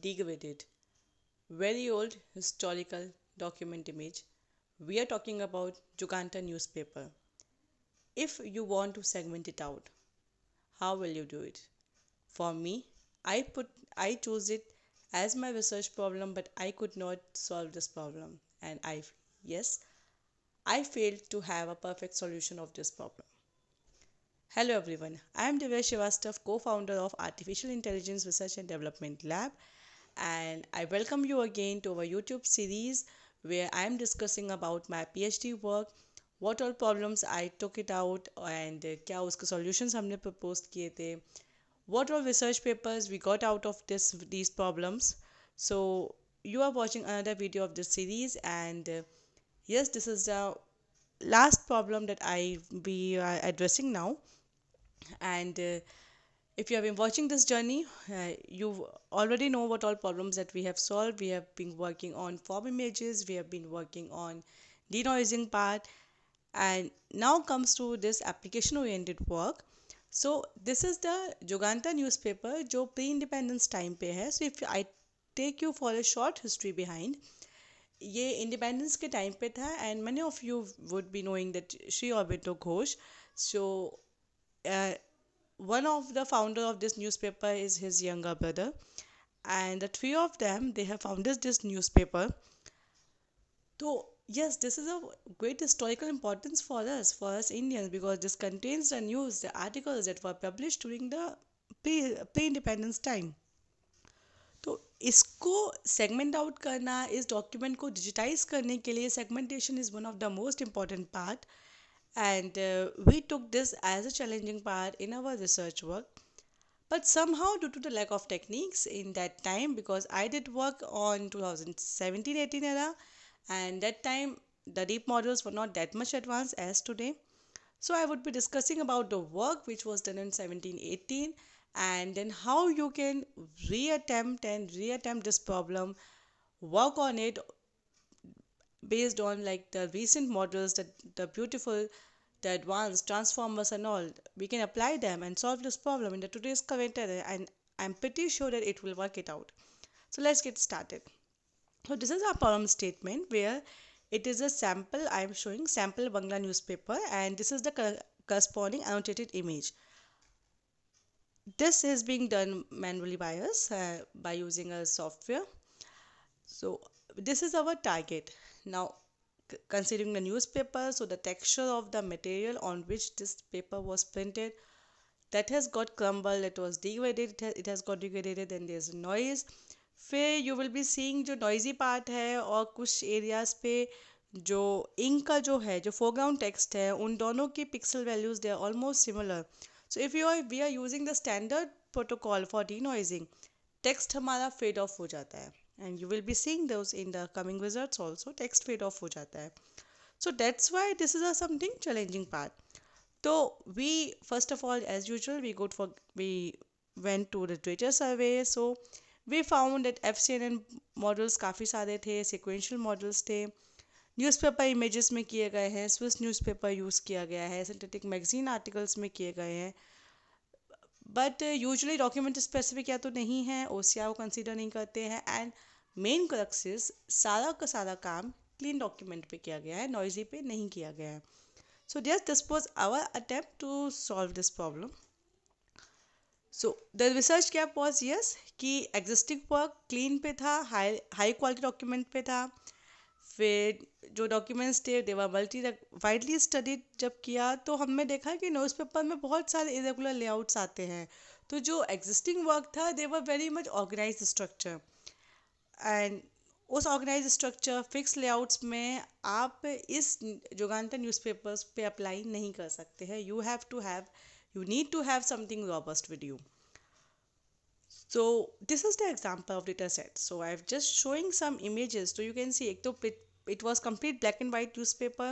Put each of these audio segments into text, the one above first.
degraded, very old historical document image. We are talking about Juganta newspaper. If you want to segment it out, how will you do it? For me, I chose it as my research problem, but I could not solve this problem, and yes, I failed to have a perfect solution of this problem. Hello everyone, I am Divya Srivastav, co-founder of Artificial Intelligence Research and Development Lab, and I welcome you again to our YouTube series where I am discussing about my PhD work, what all problems I took it out and क्या उसके solutions हमने propose किए थे, what all research papers we got out of these problems. So you are watching another video of this series, and yes, this is the last problem that I be addressing now. And if you have been watching this journey, you already know what all problems that we have solved. We have been working on form images, we have been working on denoising part, and now comes to this application oriented work. So this is the Juganta newspaper जो pre independence time पे है. So if I take you for a short history behind, ये independence के time पे था, and many of you would be knowing that Sri Aurobindo Ghosh. So uh, one of the founder of this newspaper is his younger brother, and the three of them, they have founded this newspaper. So yes, this is a great historical importance for us Indians, because this contains the news, the articles that were published during the pre-independence time. तो इसको segment out करना, इस document को digitise करने के लिए segmentation is one of the most important part, and we took this as a challenging part in our research work. But somehow, due to the lack of techniques in that time, because I did work on 2017-18 era, and that time the deep models were not that much advanced as today. So I would be discussing about the work which was done in 1718, and then how you can reattempt this problem, work on it based on like the recent models, the beautiful, the advanced transformers and all. We can apply them and solve this problem in the today's current era, and I'm pretty sure that it will work it out. So let's get started. So this is our problem statement where it is a sample. I am showing sample Bangla newspaper, and this is the corresponding annotated image. This is being done manually by us by using a software. So this is our target. Now considering the newspaper, so the texture of the material on which this paper was printed, that has got crumbled, it was degraded, it has got degraded, then there's noise. फिर you will be seeing जो noisy part है, और कुछ areas पे जो ink का जो है, जो foreground text है, उन दोनों की pixel values they are almost similar. So if we are using the standard protocol for denoising, text हमारा fade off हो जाता है, and you will be seeing those in the coming results also. Text fade off हो जाता है. So that's why this is a something challenging part. So we first of all, as usual, we went to the Twitter survey. So we found that FCNN models काफ़ी सारे थे, sequential models थे, newspaper images में किए गए हैं, Swiss newspaper use किया गया है, सिंथेटिक मैगजीन आर्टिकल्स में किए गए हैं, बट यूजुअली डॉक्यूमेंट स्पेसिफिक या तो नहीं है, OCR को कंसीडर नहीं करते हैं, एंड मेन क्रक्सिस सारा का सारा काम क्लीन डॉक्यूमेंट पे किया गया है, नॉइजी पे नहीं किया गया है. So yes, this was our attempt to solve this problem. So the research gap was yes कि existing work clean पे था, high quality document पे था. फिर जो डॉक्यूमेंट्स थे दे वर मल्टी वाइडली स्टडीड जब किया, तो हमने देखा कि न्यूज़पेपर में बहुत सारे इरेगुलर लेआउट्स आते हैं. तो जो एग्जिस्टिंग वर्क था they were very much organise structure, and उस ऑर्गेनाइज स्ट्रक्चर फिक्स लेआउट्स में आप इस जुगांतर न्यूज़पेपर्स पे अप्लाई नहीं कर सकते हैं. You need to have something robust with you. So this is the example of data set. So I've just showing some images. So you can see एक तो it was complete black and white newspaper.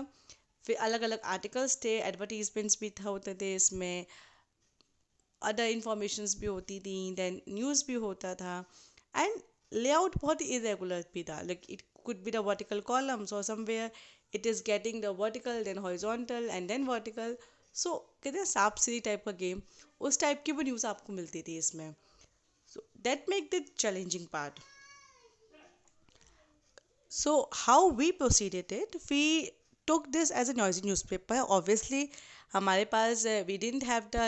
फिर अलग अलग articles थे, advertisements भी था होते थे इसमें, other informations भी होती थी, then news भी होता था, and layout बहुत irregular भी था. Like it could be the vertical columns, or somewhere it is getting the vertical then horizontal and then vertical. So कहते हैं सांप सीढ़ी टाइप का गेम, उस टाइप की वो न्यूज़ आपको मिलती थी इसमें. So that make the challenging part. So how we proceeded it, we took this as a noisy newspaper. Obviously, हमारे पास we didn't have the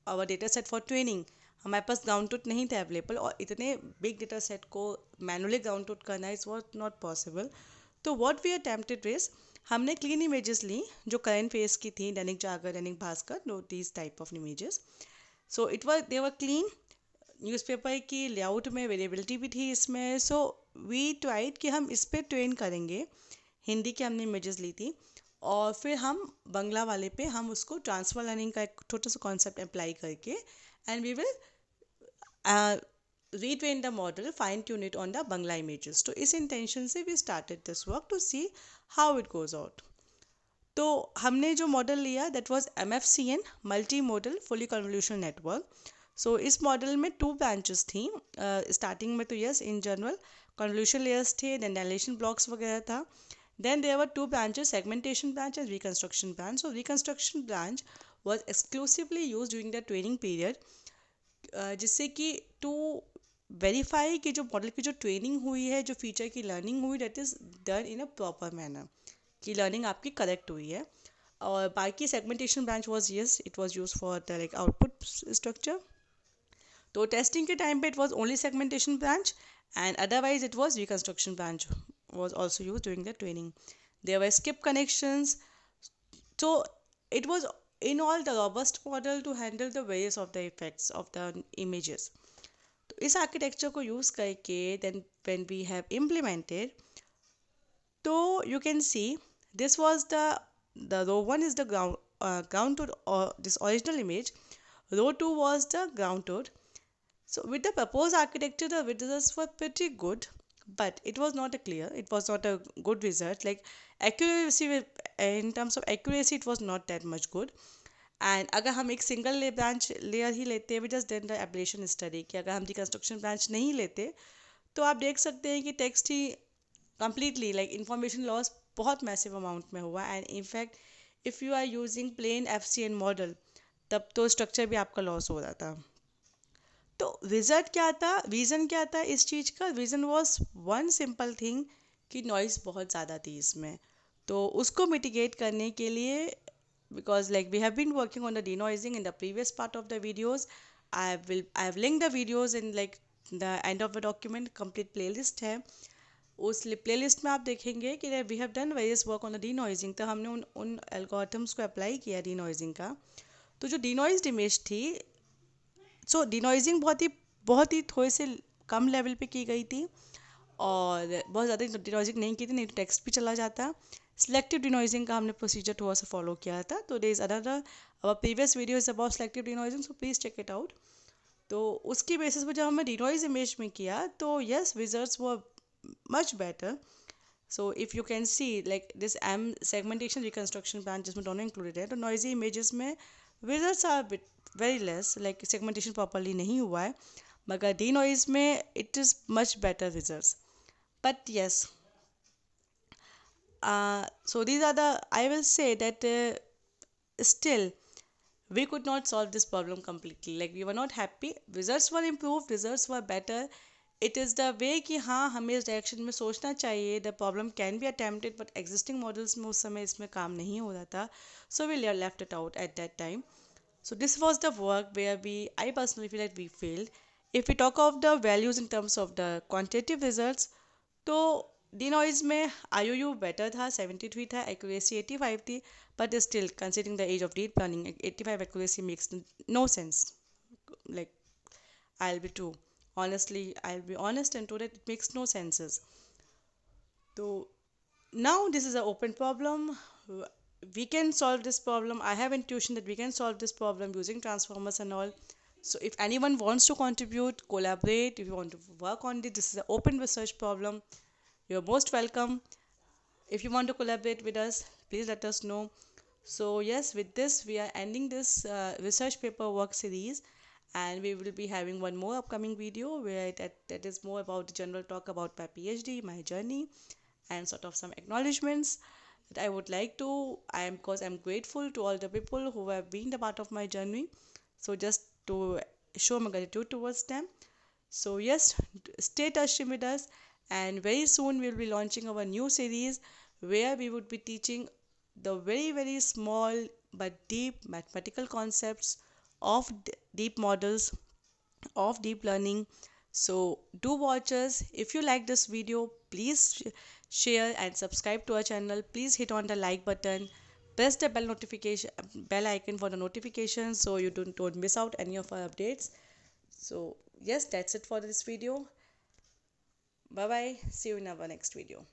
our data set for training. हमारे पास ground truth नहीं था available, और इतने big data set को manually ground truth करना is what not possible. तो what we attempted is, हमने क्लीन इमेजेस ली जो करंट फेस की थी, दैनिक जागर, Dainik Bhaskar, know these type of images. So it was they were clean. Newspaper की लेआउट में वेरिएबिलिटी भी थी इसमें. सो वी ट्राइड कि हम इस पर ट्रेन करेंगे. हिंदी की हमने इमेजेस ली थी, और फिर हम बंगला वाले पे हम उसको ट्रांसफर लर्निंग का एक छोटा सा कॉन्सेप्ट अप्लाई करके, and we will retrain the model, fine tune it on the Bangla images. तो इस इंटेंशन से we started this work to see how it goes out. तो हमने जो मॉडल लिया that was MFCN, multi model fully convolution network. So इस model में 2 branches थी. स्टार्टिंग में तो yes in general convolution layers थे, देन डायलेशन ब्लॉक्स वगैरह था. Then there were 2 branches, segmentation branch and reconstruction branch. So reconstruction branch was exclusively used during the training period, जिससे कि टू वेरीफाई कि जो मॉडल की जो ट्रेनिंग हुई है, जो फीचर की लर्निंग हुई, that is done in a proper manner, कि लर्निंग आपकी करेक्ट हुई है. और बाकी segmentation branch was yes it was use for the like output structure. तो टेस्टिंग के टाइम पे it was only segmentation branch, and otherwise it was reconstruction branch was also used during the training. There were skip connections. So it was in all the robust model to handle the various of the effects of the images. तो इस architecture को use करके then when we have implemented, तो you can see this was the row 1 is the ground truth, or this original image. Row 2 was the ground truth. So with the proposed architecture, the results were pretty good, but it was not a clear, it was not a good result. Like accuracy, in terms of accuracy, it was not that much good. And अगर हम एक single branch layer ही लेते, we just then the ablation study, कि अगर हम reconstruction branch नहीं लेते तो आप देख सकते हैं कि टेक्स्ट ही कम्प्लीटली लाइक इंफॉर्मेशन लॉस बहुत मैसिव अमाउंट में हुआ. And in fact if you are using plain FCN model, तब तो स्ट्रक्चर भी आपका लॉस हो रहा था. तो रिजल्ट क्या था, रीज़न क्या था इस चीज़ का? Reason was one simple thing, कि नॉइज़ बहुत ज़्यादा थी इसमें. तो उसको मिटिगेट करने के लिए, because like we have been working on the denoising in the previous part of the videos, I have linked the videos in like the end of the document. Complete playlist है, उस playlist में आप देखेंगे कि we have done various work on the denoising. तो हमने उन algorithms को apply किया denoising का. तो जो denoised image थी, सो डिनॉइजिंग बहुत ही थोड़े से कम लेवल पे की गई थी, और बहुत ज़्यादा डिनॉइजिंग नहीं की थी, नहीं तो टेक्स्ट भी चला जाता. सिलेक्टिव डिनॉइजिंग का हमने प्रोसीजर थोड़ा सा फॉलो किया था. तो there is another our previous video is about selective denoising, so please check it out. तो उसकी बेसिस पे जब हमने डिनॉइज इमेज में किया, तो yes results were much better. So if you can see like this M segmentation reconstruction branch जिसमें दोनों इंक्लूडेड है, तो नॉइजी इमेजेस में results are very less, like segmentation properly नहीं हुआ है, मगर डी नॉइज में it is much better results. But yes, so these are the, I will say that still we could not solve this problem completely. Like we were not happy, results were improved, results were better. It is the way कि हाँ हमें इस direction में सोचना चाहिए. The problem can be attempted, but existing models में उस समय इसमें काम नहीं हो रहा था, so we left it out at that time. So this was the work where I personally feel that we failed. If we talk of the values in terms of the quantitative results, तो डिनॉइज में IOU better था, 73 था, accuracy 85 थी. But still considering the age of deep learning, 85 accuracy makes no sense. Like I'll be true. Honestly, I'll be honest and told that it makes no senses. So now this is an open problem. We can solve this problem. I have intuition that we can solve this problem using transformers and all. So if anyone wants to contribute, collaborate, if you want to work on it, this is an open research problem. You're most welcome. If you want to collaborate with us, please let us know. So yes, with this we are ending this research paper work series, and we will be having one more upcoming video where that is more about the general talk about my PhD, my journey, and sort of some acknowledgements that I would like to. Because I'm grateful to all the people who have been the part of my journey. So just to show my gratitude towards them. So yes, stay touched with us, and very soon we'll be launching our new series where we would be teaching the very small but deep mathematical concepts of deep models of deep learning. So do watch us. If you like this video, please share and subscribe to our channel. Please hit on the like button. Press the bell icon for the notifications so you don't miss out any of our updates. So yes, that's it for this video. Bye bye. See you in our next video.